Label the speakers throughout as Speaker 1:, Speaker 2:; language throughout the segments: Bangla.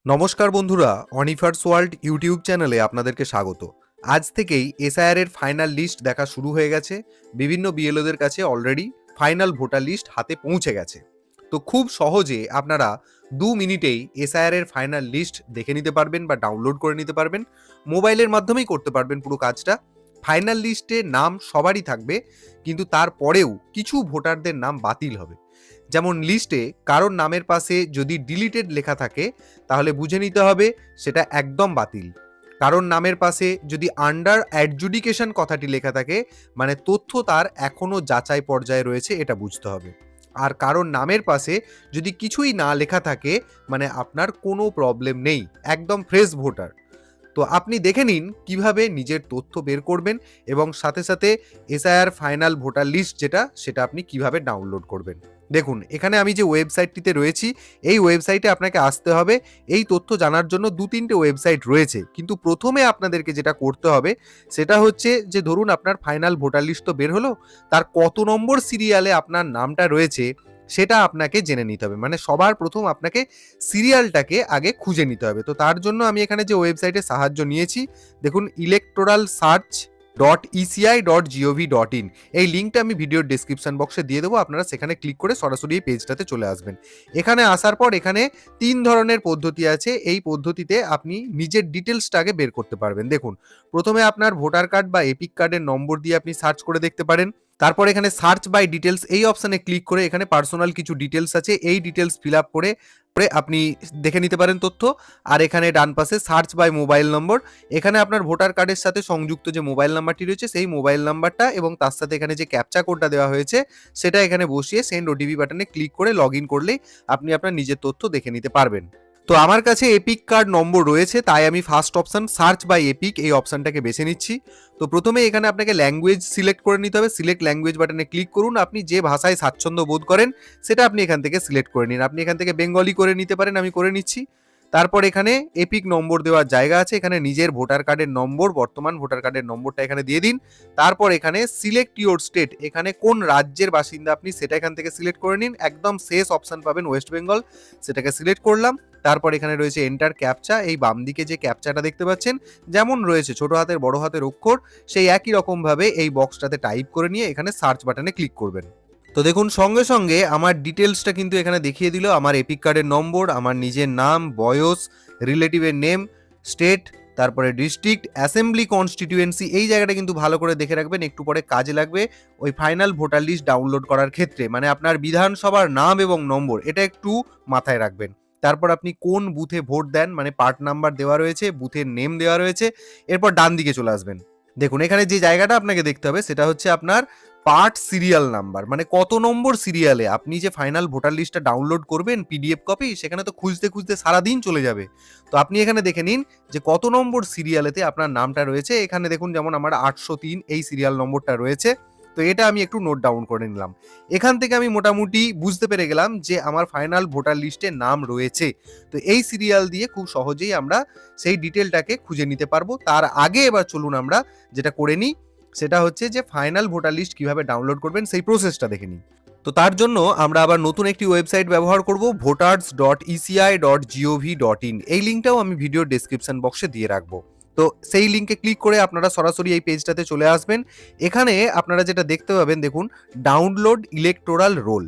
Speaker 1: নমস্কার বন্ধুরা, অনিফার্স ওয়ার্ল্ড ইউটিউব চ্যানেলে আপনাদেরকে স্বাগত। আজ থেকেই এসআইআর এর ফাইনাল লিস্ট দেখা শুরু হয়ে গেছে। বিভিন্ন বিএলওদের কাছে অলরেডি ফাইনাল ভোটার লিস্ট হাতে পৌঁছে গেছে। তো খুব সহজে আপনারা 2 মিনিটেই এসআইআর এর ফাইনাল লিস্ট দেখে নিতে পারবেন বা ডাউনলোড করে নিতে পারবেন। মোবাইলের মাধ্যমেই করতে পারবেন পুরো কাজটা। ফাইনাল লিস্টে নাম সবারই থাকবে, কিন্তু তারপরেও কিছু ভোটারদের নাম বাতিল হবে। যেমন লিস্টে কারোর নামের পাশে যদি ডিলিটেড লেখা থাকে, তাহলে বুঝে নিতে হবে সেটা একদম বাতিল। কারোর নামের পাশে যদি আন্ডার অ্যাডজুডিকেশন কথাটি লেখা থাকে, মানে তথ্য তার এখনো যাচাই পর্যায়ে রয়েছে, এটা বুঝতে হবে। আর কারোর নামের পাশে যদি কিছুই না লেখা থাকে, মানে আপনার কোনো প্রবলেম নেই, একদম ফ্রেশ ভোটার। তো আপনি দেখে নিন কিভাবে নিজের তথ্য বের করবেন এবং সাথে সাথে এসআইআর ফাইনাল ভোটার লিস্ট সেটা আপনি কিভাবে ডাউনলোড করবেন। দেখুন, এখানে আমি যে ওয়েবসাইটটিতে রয়েছি, এই ওয়েবসাইটে আপনাকে আসতে হবে। এই তথ্য জানার জন্য 2-3টে ওয়েবসাইট রয়েছে, কিন্তু প্রথমে আপনাদেরকে যেটা করতে হবে সেটা হচ্ছে যে ধরুন আপনার ফাইনাল ভোটার লিস্ট তো বের হলো, তার কত নম্বর সিরিয়ালে আপনার নামটা রয়েছে সেটা আপনাকে জেনে নিতে হবে। মানে সবার প্রথম আপনাকে সিরিয়ালটাকে আগে খুঁজে নিতে হবে। তো তার জন্য আমি এখানে যে ওয়েবসাইটের সাহায্য নিয়েছি, দেখুন electoralsearch.eci.gov.in, এই লিঙ্কটা আমি ভিডিওর ডেসক্রিপশন বক্সে দিয়ে দেবো। আপনারা সেখানে ক্লিক করে সরাসরি এই পেজটাতে চলে আসবেন। এখানে আসার পর এখানে 3 ধরনের পদ্ধতি আছে। এই পদ্ধতিতে আপনি নিজের ডিটেলসটাকে বের করতে পারবেন। দেখুন, প্রথমে আপনার ভোটার কার্ড বা এপিক কার্ডের নম্বর দিয়ে আপনি সার্চ করে দেখতে পারেন। তারপর এখানে সার্চ বাই ডিটেলস এই অপশানে ক্লিক করে এখানে পার্সোনাল কিছু ডিটেলস আছে, এই ডিটেলস ফিল আপ করে আপনি দেখে নিতে পারেন তথ্য। আর এখানে ডান পাশে সার্চ বাই মোবাইল নম্বর, এখানে আপনার ভোটার কার্ডের সাথে সংযুক্ত যে মোবাইল নাম্বারটি রয়েছে সেই মোবাইল নাম্বারটা এবং তার সাথে এখানে যে ক্যাপচা কোডটা দেওয়া হয়েছে সেটা এখানে বসিয়ে সেন্ড ওটিপি বাটনে ক্লিক করে লগ ইন করলেই আপনি আপনার নিজের তথ্য দেখে নিতে পারবেন। তো আমার কাছে এপিক কার্ড নম্বর রয়েছে, তাই আমি first option search by EPIC এই অপশনটাকে বেছে নিচ্ছি। তো প্রথমে এখানে আপনাকে ল্যাঙ্গুয়েজ সিলেক্ট করে নিতে হবে। সিলেক্ট ল্যাঙ্গুয়েজ বাটনে ক্লিক করুন। আপনি যে ভাষায় স্বাচ্ছন্দ্য বোধ করেন সেটা আপনি এখান থেকে সিলেক্ট করে নিন। আপনি এখান থেকে বেঙ্গলি করে নিতে পারেন, আমি করে নিচ্ছি। তারপর এখানে এপিক নম্বর দেওয়ার জায়গা আছে, এখানে নিজের ভোটার কার্ডের নম্বর, বর্তমান ভোটার কার্ডের নম্বরটা এখানে দিয়ে দিন। তারপর এখানে সিলেক্ট ইউর স্টেট, এখানে কোন রাজ্যের বাসিন্দা আপনি সেটা এখান থেকে সিলেক্ট করে নিন। একদম শেষ অপশন পাবেন ওয়েস্ট বেঙ্গল, সেটাকে সিলেক্ট করলাম। তারপর এখানে রয়েছে এন্টার ক্যাপচা, এই বাম দিকে যে ক্যাপচাটা দেখতে পাচ্ছেন যেমন রয়েছে ছোট হাতের বড় হাতের অক্ষর, সেই একই রকম ভাবে এই বক্সটাতে টাইপ করে নিয়ে এখানে সার্চ বাটনে ক্লিক করবেন। তো দেখুন সঙ্গে সঙ্গে আমার ডিটেলসটা কিন্তু এখানে দেখিয়ে দিল, আমার এপিক কার্ডের নম্বর, আমার নিজের নাম, বয়স, রিলেটিভের নেম, স্টেট, তারপরে ডিস্ট্রিক্ট, অ্যাসেম্বলি কনস্টিটিউয়েন্সি। এই জায়গাটা কিন্তু ভালো করে দেখে রাখবেন, একটু পরে কাজে লাগবে ওই ফাইনাল ভোটার লিস্ট ডাউনলোড করার ক্ষেত্রে। মানে আপনার বিধানসভার নাম এবং নম্বর এটা একটু মাথায় রাখবেন। তারপর আপনি কোন বুথে ভোট দেন, মানে পার্ট নাম্বার দেওয়া রয়েছে, বুথের নেম দেওয়া রয়েছে। এরপর ডান দিকে চলে আসবেন। দেখুন এখানে যে জায়গাটা আপনাকে দেখতে হবে সেটা হচ্ছে আপনার পার্ট সিরিয়াল নাম্বার, মানে কত নম্বর সিরিয়ালে আপনি যে ফাইনাল ভোটার লিস্টটা ডাউনলোড করবেন পিডিএফ কপি, সেখানে তো খুঁজতে খুঁজতে সারাদিন চলে যাবে। তো আপনি এখানে দেখে নিন যে কত নম্বর সিরিয়ালেতে আপনার নামটা রয়েছে। এখানে দেখুন যেমন আমার 803 এই সিরিয়াল নম্বরটা রয়েছে। তো এটা আমি একটু নোট ডাউন করে নিলাম। এখান থেকে আমি মোটামুটি বুঝতে পেরে গেলাম যে আমার ফাইনাল ভোটার লিস্টে নাম রয়েছে। তো এই সিরিয়াল দিয়ে খুব সহজেই আমরা সেই ডিটেলটাকে খুঁজে নিতে পারবো। তার আগে এবার চলুন আমরা যেটা করে নিই, সেটা হচ্ছে যে ফাইনাল ভোটার লিস্ট কিভাবে ডাউনলোড করবেন সেই প্রসেসটা দেখে নিই। তো তার জন্য আমরা আবার নতুন একটি ওয়েবসাইট ব্যবহার করব, voters.eci.gov.in, এই লিঙ্কটাও আমি ভিডিও ডেসক্রিপশন বক্সে দিয়ে রাখবো। তো সেই লিঙ্কে ক্লিক করে আপনারা সরাসরি এই পেজটাতে চলে আসবেন। এখানে আপনারা যেটা দেখতে পাবেন, দেখুন ডাউনলোড ইলেকটোরাল রোল।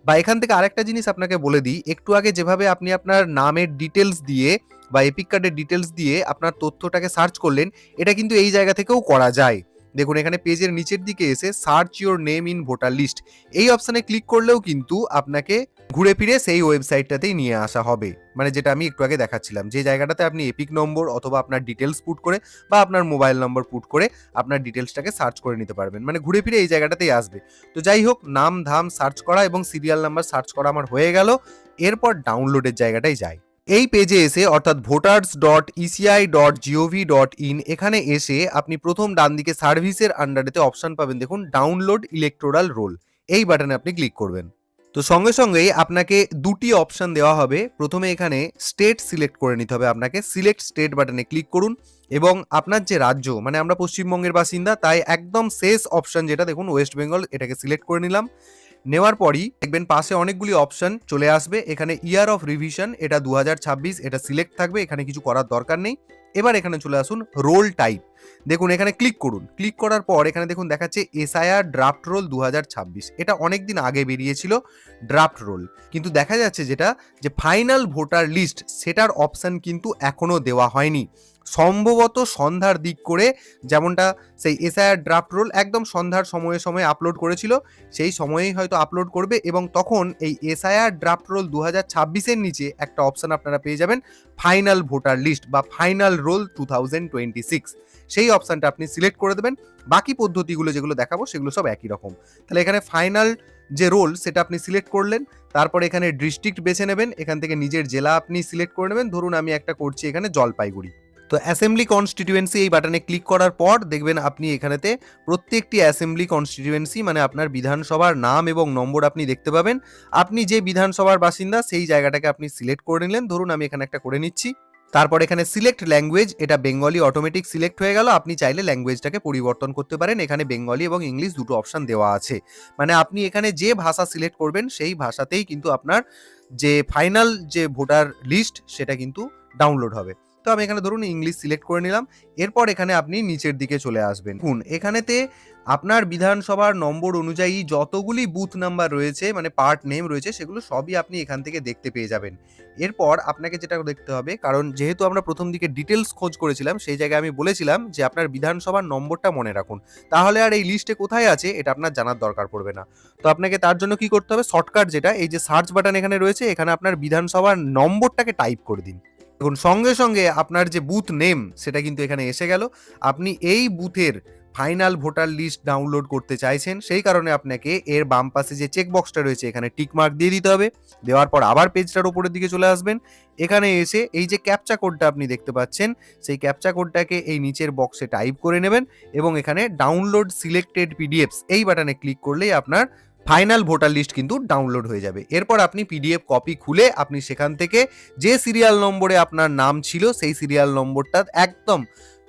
Speaker 1: বা এখান থেকে আরেকটা জিনিস আপনাকে বলে দিই, একটু আগে যেভাবে আপনি আপনার নামের ডিটেলস দিয়ে বা এপিক কার্ডের ডিটেলস দিয়ে আপনার তথ্যটাকে সার্চ করলেন, এটা কিন্তু এই জায়গা থেকেও করা যায়। দেখুন এখানে পেজের নিচের দিকে এসে search your name in voter list এই অপশানে ক্লিক করলেও কিন্তু আপনাকে ঘুরে ফিরে সেই ওয়েবসাইটটাতেই নিয়ে আসা হবে। মানে যেটা আমি একটু আগে দেখাচ্ছিলাম, যে জায়গাটাতে আপনি এপিক নম্বর অথবা আপনার ডিটেলস পুট করে বা আপনার মোবাইল নম্বর পুট করে আপনার ডিটেলসটাকে সার্চ করে নিতে পারবেন। মানে ঘুরে ফিরে এই জায়গাটাতেই আসবে। তো যাই হোক, নাম ধাম সার্চ করা এবং সিরিয়াল নাম্বার সার্চ করা আমার হয়ে গেল। এরপর ডাউনলোডের জায়গাটাই যাই। এই পেজে এসে অর্থাৎ voters.eci.gov.in এখানে এসে আপনি প্রথম ডান দিকে সার্ভিসের আন্ডারেতে অপশন পাবেন, দেখুন ডাউনলোড ইলেকটোরাল রোল, এই বাটনে আপনি ক্লিক করবেন। তো সঙ্গে সঙ্গেই আপনাকে দুটি অপশন দেওয়া হবে। প্রথমে এখানে স্টেট সিলেক্ট করে নিতে হবে, আপনাকে সিলেক্ট স্টেট বাটনে ক্লিক করুন এবং আপনার যে রাজ্য, মানে আমরা পশ্চিমবঙ্গের বাসিন্দা তাই একদম শেষ অপশন যেটা দেখুন ওয়েস্ট বেঙ্গল, এটাকে সিলেক্ট করে নিলাম। নেওয়ার পরই দেখবেন পাশে অনেকগুলি অপশন চলে আসবে। এখানে ইয়ার অফ রিভিশন, এটা 2026, এটা সিলেক্ট থাকবে, এখানে কিছু করার দরকার নেই। এবার এখানে চলে আসুন রোল টাইপ, দেখুন এখানে ক্লিক করুন। ক্লিক করার পর এখানে দেখুন দেখাচ্ছে এসআইআর ড্রাফট রোল 2026, এটা অনেকদিন আগে বেরিয়েছিল ড্রাফট রোল, কিন্তু দেখা যাচ্ছে যেটা যে ফাইনাল ভোটার লিস্ট সেটার অপশন কিন্তু এখনো দেওয়া হয়নি। সম্ভবত সন্ধ্যার দিক করে, যেমনটা সেই এসআইআর ড্রাফট রোল একদম সন্ধ্যার সময়ে আপলোড করেছিল, সেই সময়েই হয়তো আপলোড করবে এবং তখন এই এসআইআর ড্রাফট রোল 2026-এর নিচে একটা অপশন আপনারা পেয়ে যাবেন ফাইনাল ভোটার লিস্ট বা ফাইনাল রোল 2026, সেই অপশনটা আপনি সিলেক্ট করে দেবেন। বাকি পদ্ধতিগুলো যেগুলো দেখাবো সেগুলো সব একই রকম। তাহলে এখানে ফাইনাল যে রোল সেটা আপনি সিলেক্ট করলেন, তারপরে এখানে ডিস্ট্রিক্ট বেছে নেবেন, এখান থেকে নিজের জেলা আপনি সিলেক্ট করে নেবেন। ধরুন আমি একটা করছি এখানে জলপাইগুড়ি, তো অ্যাসেম্বলি কনস্টিটিউয়েন্সি এই বাটনে ক্লিক করার পর দেখবেন আপনি এখানেতে প্রত্যেকটি অ্যাসেম্বলি কনস্টিটিউয়েন্সি মানে আপনার বিধানসভার নাম এবং নম্বর আপনি দেখতে পাবেন। আপনি যে বিধানসভার বাসিন্দা সেই জায়গাটাকে আপনি সিলেক্ট করে নিলেন, ধরুন আমি এখানে একটা করে নিচ্ছি। তারপর এখানে সিলেক্ট ল্যাঙ্গুয়েজ, এটা বেঙ্গলি অটোমেটিক সিলেক্ট হয়ে গেল। আপনি চাইলে ল্যাঙ্গুয়েজটাকে পরিবর্তন করতে পারেন, এখানে বেঙ্গলি এবং ইংলিশ দুটো অপশন দেওয়া আছে। মানে আপনি এখানে যে ভাষা সিলেক্ট করবেন সেই ভাষাতেই কিন্তু আপনার যে ফাইনাল যে ভোটার লিস্ট সেটা কিন্তু ডাউনলোড হবে। তো আমি এখানে ধরুন ইংলিশ সিলেক্ট করে নিলাম। এরপর এখানে আপনি নিচের দিকে চলে আসবেন। দেখুন এখানেতে আপনার বিধানসভার নম্বর অনুযায়ী যতগুলি বুথ নাম্বার রয়েছে মানে পার্ট নেম রয়েছে সেগুলো সবই আপনি এখান থেকে দেখতে পেয়ে যাবেন। এরপর আপনাকে যেটা দেখতে হবে, কারণ যেহেতু আমরা প্রথম দিকে ডিটেলস খোঁজ করেছিলাম সেই জায়গায় আমি বলেছিলাম যে আপনার বিধানসভার নম্বরটা মনে রাখুন, তাহলে আর এই লিস্টে কোথায় আছে এটা আপনার জানার দরকার পড়বে না। তো আপনাকে তার জন্য কি করতে হবে, শর্টকাট যেটা এই যে সার্চ বাটন এখানে রয়েছে, এখানে আপনার বিধানসভার নম্বরটাকে টাইপ করে দিন। দেখুন সঙ্গে সঙ্গে আপনার যে বুথ নেম সেটা কিন্তু এখানে এসে গেল। আপনি এই বুথের ফাইনাল ভোটার লিস্ট ডাউনলোড করতে চাইছেন, সেই কারণে আপনাকে এর বাম পাশে যে চেক বক্সটা রয়েছে এখানে টিক মার্ক দিয়ে দিতে হবে। দেওয়ার পর আবার পেজটার উপরের দিকে চলে আসবেন। এখানে এসে এই যে ক্যাপচা কোডটা আপনি দেখতে পাচ্ছেন সেই ক্যাপচা কোডটাকে এই নিচের বক্সে টাইপ করে নেবেন এবং এখানে ডাউনলোড সিলেক্টেড পিডিএফস এই বাটনে ক্লিক করলেই আপনার ফাইনাল ভোটার লিস্ট কিন্তু ডাউনলোড হয়ে যাবে। এরপর আপনি পিডিএফ কপি খুলে আপনি সেখান থেকে যে সিরিয়াল নম্বরে আপনার নাম ছিল সেই সিরিয়াল নম্বরটা একদম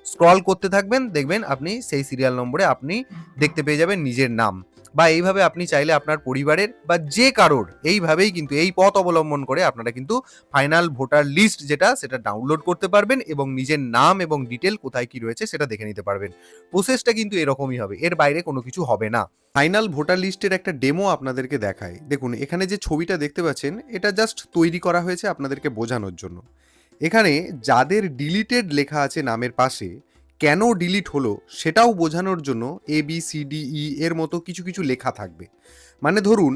Speaker 1: স্ক্রল করতে থাকবেন, দেখবেন আপনি সেই সিরিয়াল নম্বরে আপনি দেখতে পেয়ে যাবেন নিজের নাম। বা এইভাবে আপনি চাইলে আপনার পরিবারের বা যে কারোর এইভাবেই কিন্তু এই পথ অবলম্বন করে আপনারা কিন্তু ফাইনাল ভোটার লিস্ট যেটা সেটা ডাউনলোড করতে পারবেন এবং নিজের নাম এবং ডিটেল কোথায় কি রয়েছে সেটা দেখে নিতে পারবেন। প্রসেসটা কিন্তু এরকমই হবে, এর বাইরে কোনো কিছু হবে না। ফাইনাল ভোটার লিস্টের একটা ডেমো আপনাদেরকে দেখায়। দেখুন এখানে যে ছবিটা দেখতে পাচ্ছেন এটা জাস্ট তৈরি করা হয়েছে আপনাদেরকে বোঝানোর জন্য। এখানে যাদের ডিলিটেড লেখা আছে নামের পাশে, কেন ডিলিট হলো সেটাও বোঝানোর জন্য ABCDE এর মতো কিছু কিছু লেখা থাকবে। মানে ধরুন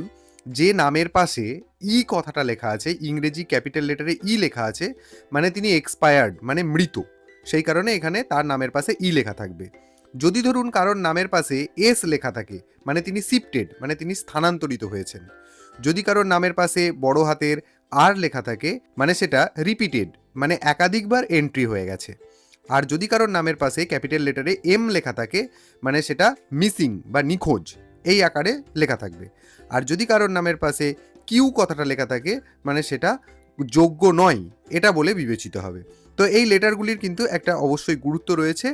Speaker 1: যে নামের পাশে ই কথাটা লেখা আছে, ইংরেজি ক্যাপিটাল লেটারে ই লেখা আছে, মানে তিনি এক্সপায়ার্ড মানে মৃত, সেই কারণে এখানে তার নামের পাশে ই লেখা থাকবে। যদি ধরুন কারোর নামের পাশে এস লেখা থাকে মানে তিনি শিফটেড মানে তিনি স্থানান্তরিত হয়েছেন। যদি কারোর নামের পাশে বড় হাতের আর লেখা থাকে মানে সেটা রিপিটেড মানে একাধিকবার এন্ট্রি হয়ে গেছে। আর যদি কারোর নামের পাশে ক্যাপিটাল লেটারে এম লেখা থাকে মানে সেটা মিসিং বা নিখোঁজ এই আকারে লেখা থাকবে। আর যদি কারোর নামের পাশে কিউ কথাটা লেখা থাকে মানে সেটা যোগ্য নয় এটা বলে বিবেচিত হবে। তো এই লেটারগুলির কিন্তু একটা অবশ্যই গুরুত্ব রয়েছে।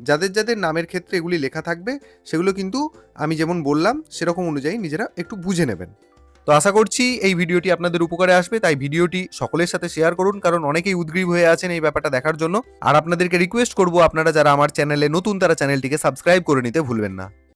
Speaker 1: যাদের যাদের নামের ক্ষেত্রে এগুলি লেখা থাকবে সেগুলো কিন্তু আমি যেমন বললাম সেরকম অনুযায়ী নিজেরা একটু বুঝে নেবেন। তো আশা করছি এই ভিডিওটি আপনাদের উপকারে আসবে, তাই ভিডিওটি সকলের সাথে শেয়ার করুন, কারণ অনেকেই উদগ্রীব হয়ে আছেন এই ব্যাপারটা দেখার জন্য। আর আপনাদেরকে রিকোয়েস্ট করব আপনারা যারা আমার চ্যানেলে নতুন তারা চ্যানেলটিকে সাবস্ক্রাইব করে নিতে ভুলবেন না।